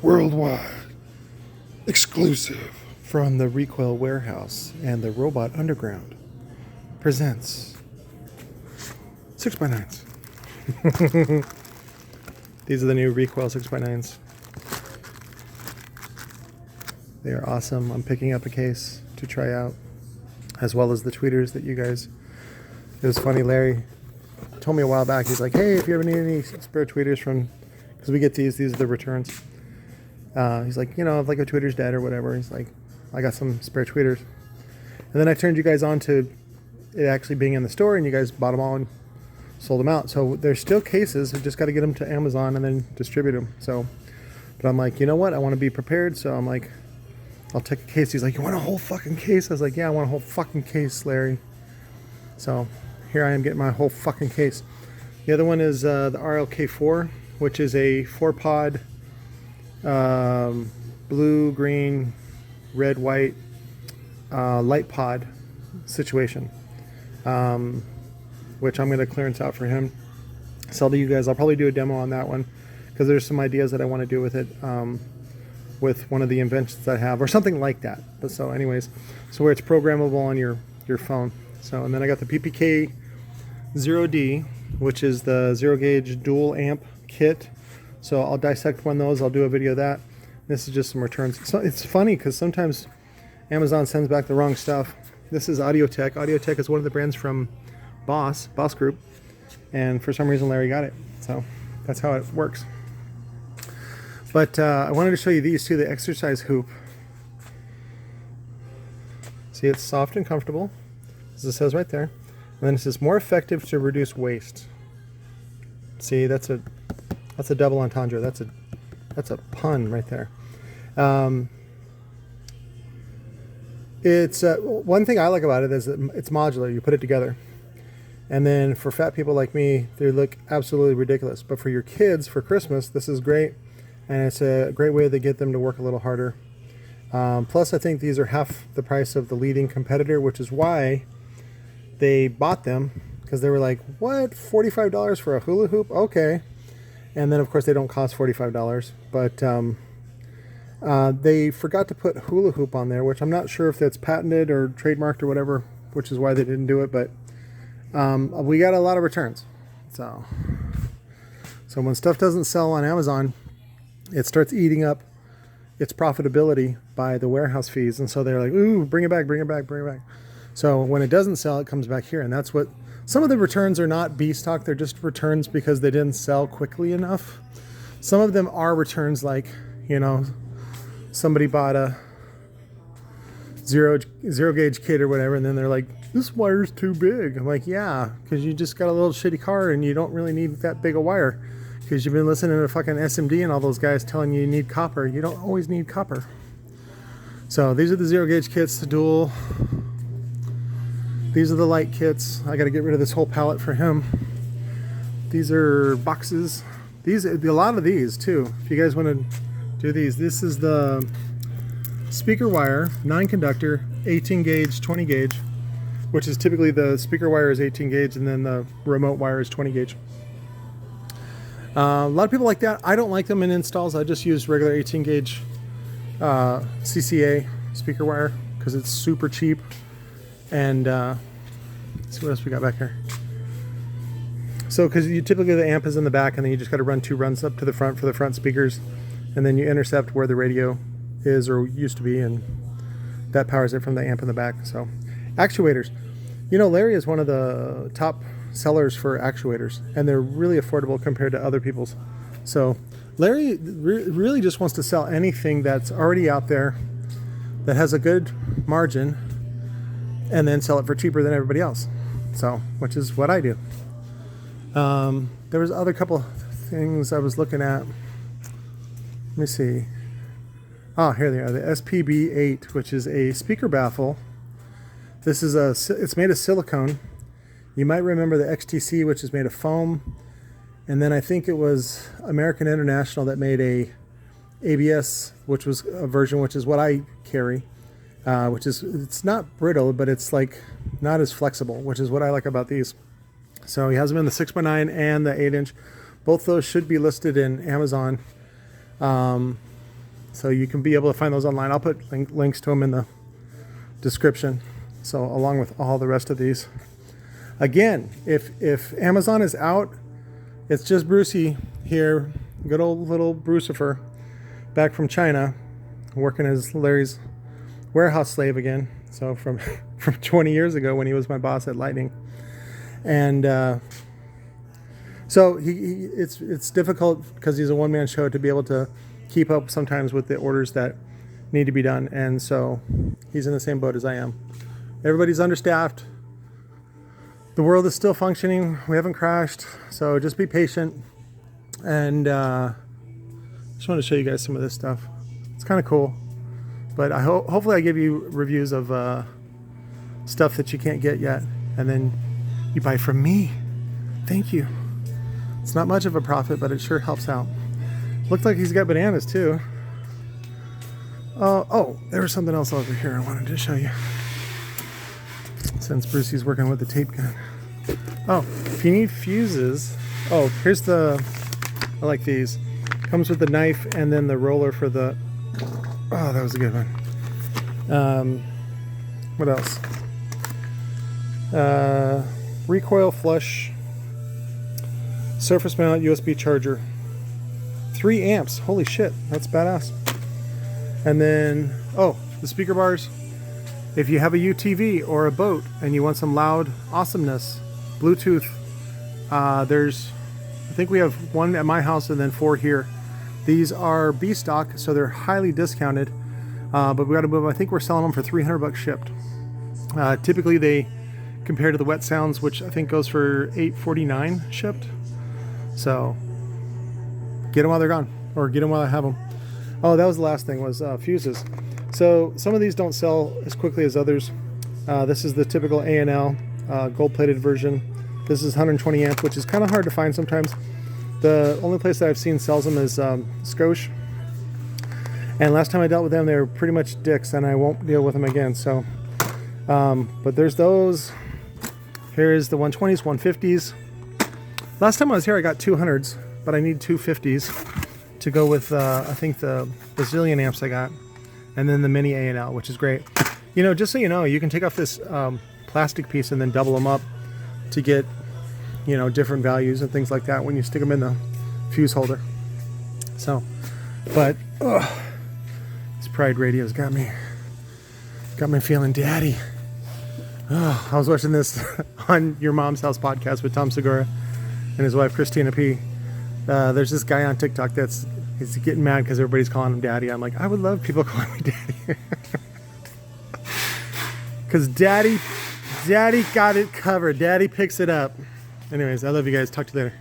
Worldwide. Exclusive. From the Recoil Warehouse and the Robot Underground presents 6x9s. These are the new Recoil 6x9s. They are awesome. I'm picking up a case to try out, as well as the tweeters that you guys... It was funny, Larry told me a while back, he's like, hey, if you ever need any spare tweeters from... Because we get these are the returns. He's like, you know, if like a tweeter's dead or whatever, he's like, I got some spare tweeters. And then I turned you guys on to it actually being in the store, and you guys bought them all and sold them out. So there's still cases. I've just got to get them to Amazon and then distribute them. So, but I'm like, you know what? I want to be prepared. So I'm like, I'll take a case. He's like, you want a whole fucking case? I was like, yeah, I want a whole fucking case, Larry. So here I am getting my whole fucking case. The other one is the RLK4, which is a 4-pod blue, green, red, white light pod situation, which I'm going to clearance out for him, sell to you guys. I'll probably do a demo on that one because there's some ideas that I want to do with it, with one of the inventions I have or something like that. But so anyways, so where it's programmable on your phone. So, and then I got the PPK 0D, which is the 0 gauge dual amp kit. So I'll dissect one of those. I'll do a video of that. This is just some returns. So it's funny because sometimes Amazon sends back the wrong stuff. This is Audiotech. Audiotech is one of the brands from Boss Group. And for some reason Larry got it. So that's how it works. But I wanted to show you these two, the exercise hoop. See, it's soft and comfortable, as it says right there. And then it says more effective to reduce waste. See, that's a double entendre. That's a pun right there. It's one thing I like about it is that it's modular. You put it together, and then for fat people like me, they look absolutely ridiculous. But for your kids for Christmas, this is great, and it's a great way to get them to work a little harder. Plus, I think these are half the price of the leading competitor, which is why they bought them, because they were like, what, $45 for a hula hoop? Okay. And then of course they don't cost $45, but they forgot to put hula hoop on there, which I'm not sure if that's patented or trademarked or whatever, which is why they didn't do it. But we got a lot of returns. So when stuff doesn't sell on Amazon, it starts eating up its profitability by the warehouse fees. And so they're like, ooh, bring it back, bring it back, bring it back. So when it doesn't sell, it comes back here. And that's what some of the returns are. Not B stock. They're just returns because they didn't sell quickly enough. Some of them are returns, like, you know, somebody bought a zero gauge kit or whatever, and then they're like, this wire's too big. I'm like, yeah, because you just got a little shitty car and you don't really need that big a wire, because you've been listening to fucking SMD and all those guys telling you need copper. You don't always need copper. So these are the 0 gauge kits, the dual. These are the light kits. I got to get rid of this whole pallet for him. These are boxes. A lot of these too. If you guys want to do these, this is the speaker wire, 9 conductor, 18 gauge, 20 gauge, which is typically the speaker wire is 18 gauge and then the remote wire is 20 gauge. A lot of people like that. I don't like them in installs. I just use regular 18 gauge CCA speaker wire because it's super cheap. And let's see what else we got back here. So because you typically the amp is in the back, and then you just got to run 2 runs up to the front for the front speakers, and then you intercept where the radio is or used to be, and that powers it from the amp in the back. So actuators, you know, Larry is one of the top sellers for actuators, and they're really affordable compared to other people's. So Larry really just wants to sell anything that's already out there that has a good margin, and then sell it for cheaper than everybody else. So, which is what I do. There was other couple things I was looking at. Let me see. Oh, here they are. The SPB8, which is a speaker baffle. This is it's made of silicone. You might remember the XTC, which is made of foam. And then I think it was American International that made a ABS, which was a version, which is what I carry. Which is, it's not brittle, but it's like not as flexible, which is what I like about these. So he has them in the 6x9 and the 8-inch. Both those should be listed in Amazon. So you can be able to find those online. I'll put links to them in the description. So along with all the rest of these. Again, if Amazon is out, it's just Brucey here, good old little Brucifer, back from China, working as Larry's warehouse slave again. So from 20 years ago when he was my boss at Lightning. And so it's difficult because he's a one-man show to be able to keep up sometimes with the orders that need to be done. And so he's in the same boat as I am. Everybody's understaffed. The world is still functioning. We haven't crashed. So just be patient. And just want to show you guys some of this stuff. It's kind of cool. But hopefully I give you reviews of stuff that you can't get yet. And then you buy from me. Thank you. It's not much of a profit, but it sure helps out. Looks like he's got bananas too. Oh, there was something else over here I wanted to show you. Since Brucey's working with the tape gun. Oh, if you need fuses. Oh, here's I like these. Comes with the knife and then the roller for the... Oh, that was a good one. What else? Recoil flush. Surface mount USB charger. 3 amps. Holy shit, that's badass. And then, oh, the speaker bars. If you have a UTV or a boat and you want some loud awesomeness, Bluetooth, I think we have 1 at my house and then 4 here. These are B stock, so they're highly discounted, but we got to move. I think we're selling them for $300 shipped. Typically they compare to the Wet Sounds, which I think goes for $849 shipped. So get them while they're gone, or get them while I have them. Oh, that was the last thing, was fuses. So some of these don't sell as quickly as others. This is the typical A&L gold-plated version. This is 120 amp, which is kind of hard to find sometimes. The only place that I've seen sells them is Gauge. And last time I dealt with them, they were pretty much dicks, and I won't deal with them again. So, but there's those. Here's the 120s, 150s. Last time I was here, I got 200s, but I need 250s to go with, I think, the bazillion amps I got. And then the mini A&L, which is great. You know, just so you know, you can take off this plastic piece and then double them up to get, you know, different values and things like that when you stick them in the fuse holder. So, but this Pride radio's got me feeling daddy. Oh, I was watching this on Your Mom's House podcast with Tom Segura and his wife Christina P. There's this guy on TikTok he's getting mad because everybody's calling him daddy. I'm like, I would love people calling me daddy. Because daddy got it covered. Daddy picks it up. Anyways, I love you guys. Talk to you later.